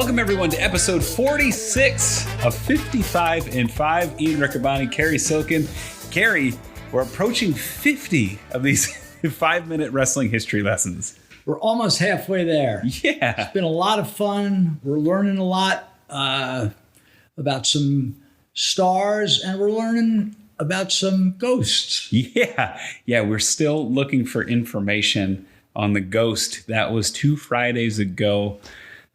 Welcome, everyone, to episode 46 of 55 and 5. Ian Riccaboni, Cary Silkin. Cary, we're approaching 50 of these 5-minute wrestling history lessons. We're almost halfway there. Yeah. It's been a lot of fun. We're learning a lot about some stars, and we're learning about some ghosts. Yeah, we're still looking for information on the ghost. That was 2 Fridays ago.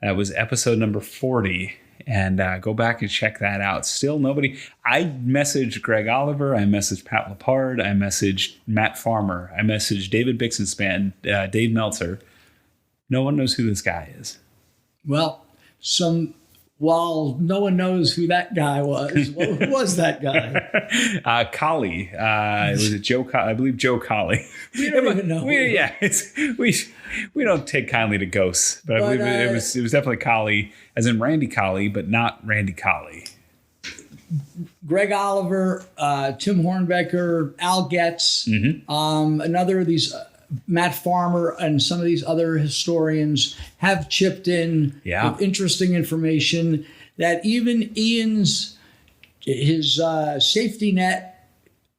That was episode number 40. And go back and check that out. Still nobody. I messaged Greg Oliver. I messaged Pat Lepard. I messaged Matt Farmer. I messaged David Bixenspan, Dave Meltzer. No one knows who this guy is. Well, while no one knows who that guy was, well, who was that guy? Colley. Was it Joe? I believe Joe Colley. We don't even know. We don't take kindly to ghosts, but I believe it was definitely Colley, as in Randy Colley, but not Randy Colley. Greg Oliver, Tim Hornbecker, Al Getz, another of these. Matt Farmer and some of these other historians have chipped in with interesting information that even his safety net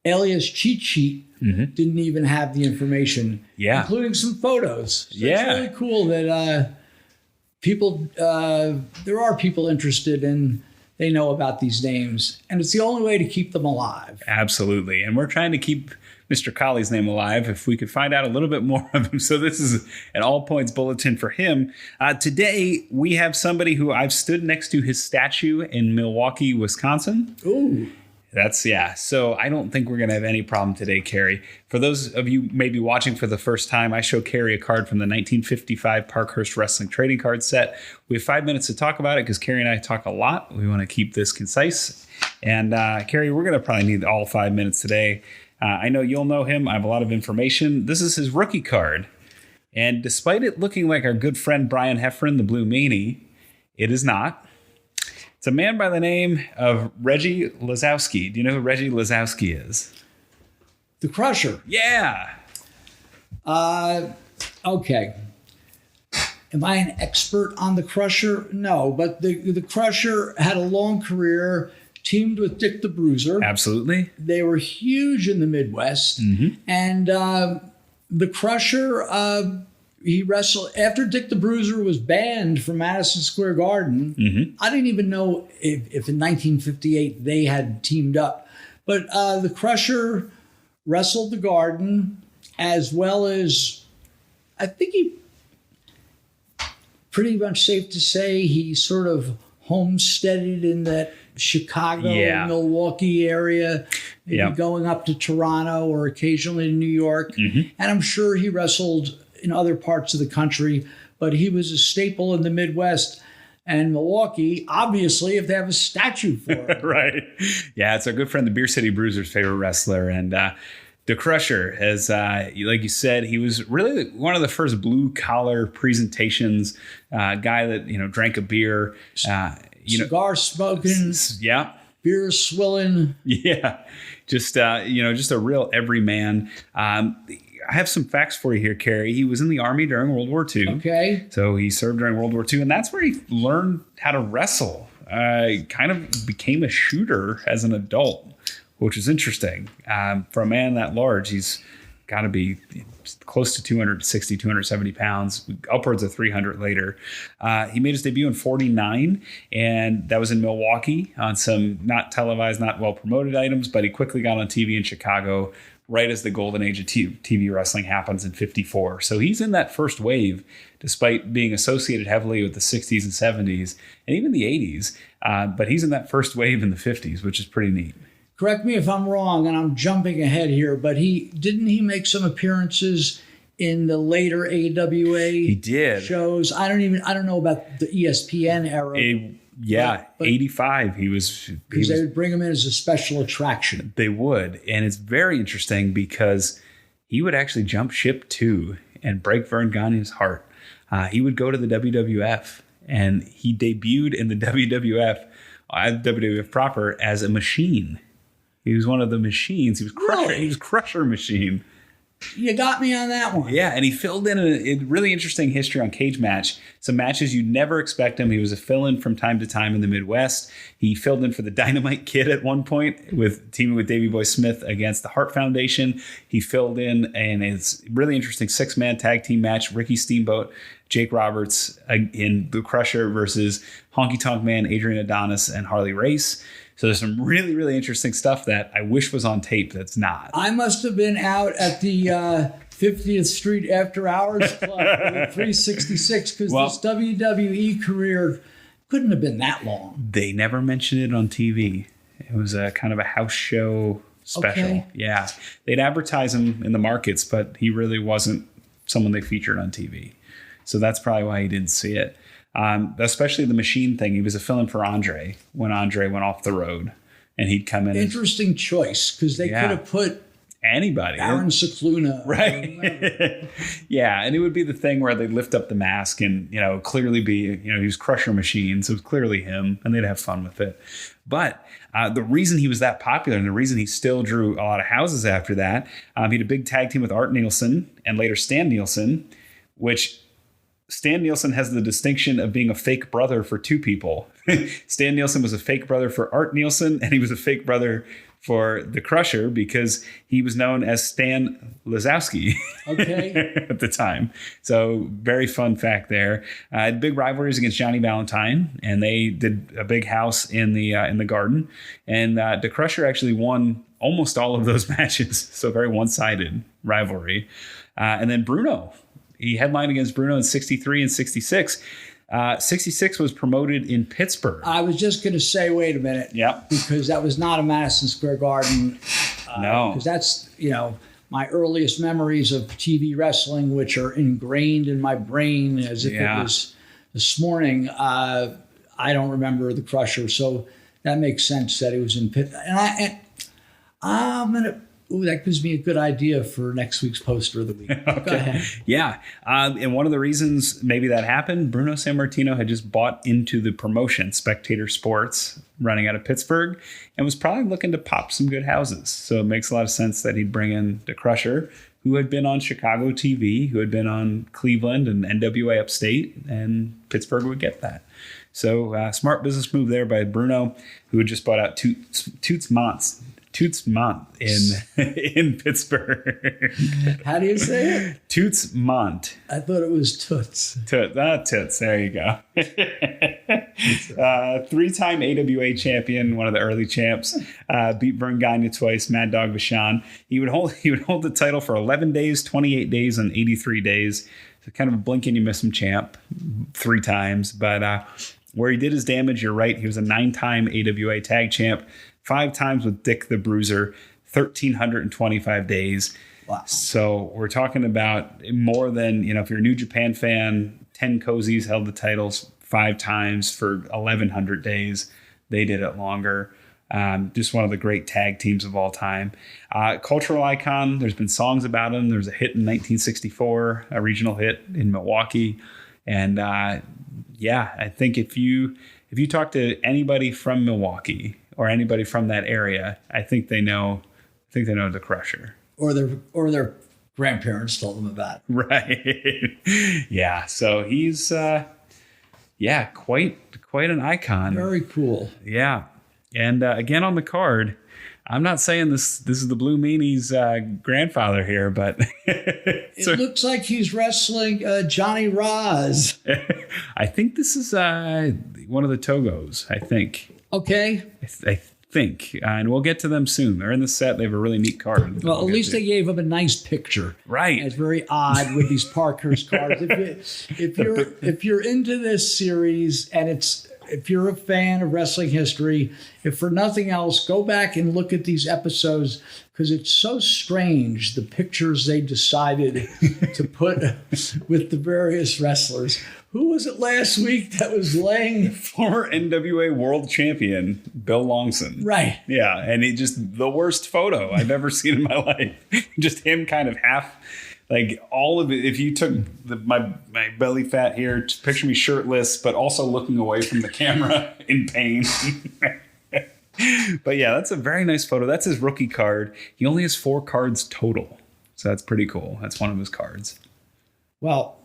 alias cheat sheet didn't even have the information, including some photos. So it's really cool that there are people interested and they know about these names, and it's the only way to keep them alive. Absolutely. And we're trying to keep Mr. Colley's name alive if we could find out a little bit more of him. So this is an all points bulletin for him. Today, we have somebody who I've stood next to his statue in Milwaukee, Wisconsin. Ooh. So I don't think we're going to have any problem today, Cary. For those of you maybe watching for the first time, I show Cary a card from the 1955 Parkhurst Wrestling trading card set. We have 5 minutes to talk about it because Cary and I talk a lot. We want to keep this concise. And Cary, we're going to probably need all 5 minutes today. I know you'll know him. I have a lot of information. This is his rookie card. And despite it looking like our good friend Brian Heffron, the Blue Meanie, it is not. It's a man by the name of Reggie Lisowski. Do you know who Reggie Lisowski is? The Crusher. Yeah. Okay. Am I an expert on the Crusher? No, but the Crusher had a long career, teamed with Dick the Bruiser. Absolutely. They were huge in the Midwest. And the Crusher, he wrestled after Dick the Bruiser was banned from Madison Square Garden. I didn't even know if in 1958 they had teamed up. But the Crusher wrestled the Garden, as well as, I think pretty much safe to say he sort of homesteaded in that Chicago, Milwaukee area, maybe going up to Toronto or occasionally to New York. And I'm sure he wrestled in other parts of the country, but he was a staple in the Midwest. And Milwaukee, obviously, if they have a statue for him. Right. Yeah, it's our good friend, the Beer City Bruiser's favorite wrestler. And the Crusher, as like you said, he was really one of the first blue-collar presentations, guy that, drank a beer. Cigar smoking. Beer swilling. Yeah. Just a real everyman. I have some facts for you here, Cary. He was in the Army during World War II. Okay. So he served during World War II, and that's where he learned how to wrestle. Kind of became a shooter as an adult, which is interesting. For a man that large, he's got to be close to 260, 270 pounds, upwards of 300 later. He made his debut in 49, and that was in Milwaukee on some not televised, not well-promoted items, but he quickly got on TV in Chicago right as the golden age of TV wrestling happens in 54. So he's in that first wave, despite being associated heavily with the 60s and 70s and even the 80s. But he's in that first wave in the 50s, which is pretty neat. Correct me if I'm wrong, and I'm jumping ahead here, but didn't he make some appearances in the later AWA he did. shows? I don't know about the ESPN era. But 85. Because they would bring him in as a special attraction. They would. And it's very interesting because he would actually jump ship too and break Vern Gagne's heart. He would go to the WWF, and he debuted in the WWF proper as a machine. He was one of the machines. He was Crusher. Really? He was Crusher Machine. You got me on that one. Yeah, and he filled in a really interesting history on Cage Match. Some matches you'd never expect him. He was a fill-in from time to time in the Midwest. He filled in for the Dynamite Kid at one point, with teaming with Davey Boy Smith against the Hart Foundation. He filled in his really interesting 6-man tag team match, Ricky Steamboat, Jake Roberts in The Crusher versus Honky Tonk Man, Adrian Adonis, and Harley Race. So there's some really, really interesting stuff that I wish was on tape that's not. I must have been out at the 50th Street After Hours Club at 366 because this WWE career couldn't have been that long. They never mentioned it on TV. It was a kind of a house show special. Okay. Yeah. They'd advertise him in the markets, but he really wasn't someone they featured on TV. So that's probably why he didn't see it. Especially the machine thing. He was a fill-in for Andre when Andre went off the road, and he'd come in. Interesting choice, because they could have put anybody. Aaron Cicluna. Right. Yeah, and it would be the thing where they'd lift up the mask and, clearly be, he was Crusher Machine, so it was clearly him, and they'd have fun with it. But the reason he was that popular and the reason he still drew a lot of houses after that, he had a big tag team with Art Nielsen and later Stan Nielsen, which Stan Nielsen has the distinction of being a fake brother for two people. Stan Nielsen was a fake brother for Art Nielsen, and he was a fake brother for the Crusher because he was known as Stan Lisowski at the time. So very fun fact there. Had big rivalries against Johnny Valentine, and they did a big house in the Garden. And the Crusher actually won almost all of those matches. So very one-sided rivalry. And then Bruno. He headlined against Bruno in 63 and 66. 66 was promoted in Pittsburgh. I was just going to say, wait a minute. Yep. Because that was not a Madison Square Garden. No. Because that's, my earliest memories of TV wrestling, which are ingrained in my brain as if it was this morning. I don't remember the Crusher. So that makes sense that it was in Pittsburgh. And I'm going to... Ooh, that gives me a good idea for next week's poster of the week. Okay. Go ahead. Yeah. And one of the reasons maybe that happened, Bruno Sammartino had just bought into the promotion, Spectator Sports, running out of Pittsburgh, and was probably looking to pop some good houses. So it makes a lot of sense that he'd bring in the Crusher, who had been on Chicago TV, who had been on Cleveland and NWA Upstate, and Pittsburgh would get that. So smart business move there by Bruno, who had just bought out Toots Mont in Pittsburgh. How do you say it? Toots Mont. I thought it was Toots. Toots. There you go. 3-time AWA champion, one of the early champs. Beat Vern Gagne twice. Mad Dog Vachon. He would hold the title for 11 days, 28 days, and 83 days. So kind of a blink and you miss him champ 3 times. But where he did his damage, you're right. He was a 9-time AWA tag champ. 5 times with Dick the Bruiser, 1,325 days. Wow. So we're talking about more than, if you're a New Japan fan, 10 Cozies held the titles 5 times for 1,100 days. They did it longer. Just one of the great tag teams of all time. Cultural icon. There's been songs about him. There's a hit in 1964, a regional hit in Milwaukee. And I think if you talk to anybody from Milwaukee, or anybody from that area, I think they know the Crusher. Or their grandparents told them about it. Right. Yeah. So he's quite an icon. Very cool. Yeah. And again on the card, I'm not saying this is the Blue Meanie's grandfather here, but it looks like he's wrestling Johnny Roz. I think this is one of the Togos, I think. Okay. I think. And we'll get to them soon. They're in the set. They have a really neat card. Well, at least they gave him a nice picture. Right. It's very odd with these Parkhurst cards. If you're into this series and if you're a fan of wrestling history, if for nothing else, go back and look at these episodes because it's so strange, the pictures they decided to put with the various wrestlers. Who was it last week that was laying? Former NWA world champion, Bill Longson. Right. Yeah, and he just the worst photo I've ever seen in my life. Just him kind of half, like all of it. If you took my belly fat here, picture me shirtless, but also looking away from the camera in pain. But yeah, that's a very nice photo. That's his rookie card. He only has 4 cards total. So that's pretty cool. That's one of his cards. Well,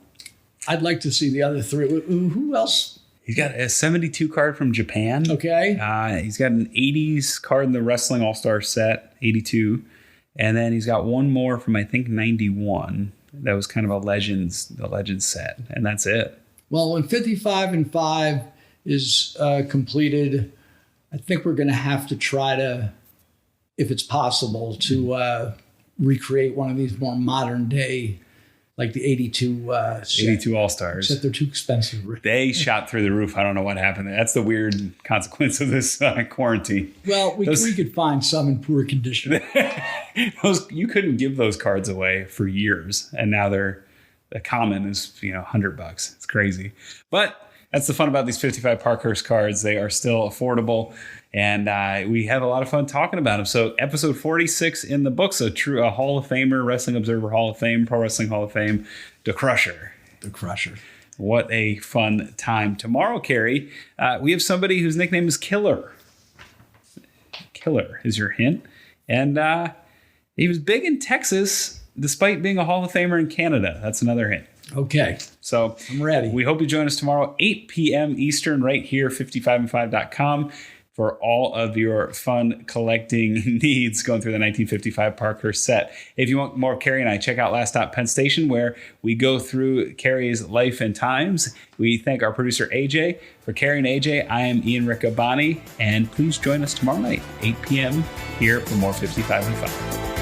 I'd like to see the other three. Who else? He's got a 72 card from Japan. Okay. He's got an 80s card in the Wrestling All-Star set, 82. And then he's got one more from, I think, 91. That was kind of the Legends set. And that's it. Well, when 55 and 5 is completed, I think we're going to have to try to, if it's possible, to recreate one of these more modern day, like the 82 82 All-Stars. Except they're too expensive. They shot through the roof. I don't know what happened there. That's the weird consequence of this quarantine. Well, we could find some in poor condition. You couldn't give those cards away for years, and now the common is $100. It's crazy, but that's the fun about these 55 Parkhurst cards. They are still affordable, and we have a lot of fun talking about them. So episode 46 in the book. So a Hall of Famer, Wrestling Observer Hall of Fame, Pro Wrestling Hall of Fame, The Crusher. The Crusher. What a fun time. Tomorrow, Cary, we have somebody whose nickname is Killer. Killer is your hint. And he was big in Texas, despite being a Hall of Famer in Canada. That's another hint. Okay. So I'm ready. We hope you join us tomorrow, 8 p.m. Eastern, right here, 55and5.com, for all of your fun collecting needs going through the 1955 Parkhurst set. If you want more Cary and I, check out Last Stop Penn Station, where we go through Cary's life and times. We thank our producer, AJ. For Cary and AJ, I am Ian Riccaboni, and please join us tomorrow night, 8 p.m. here for more 55 and 5.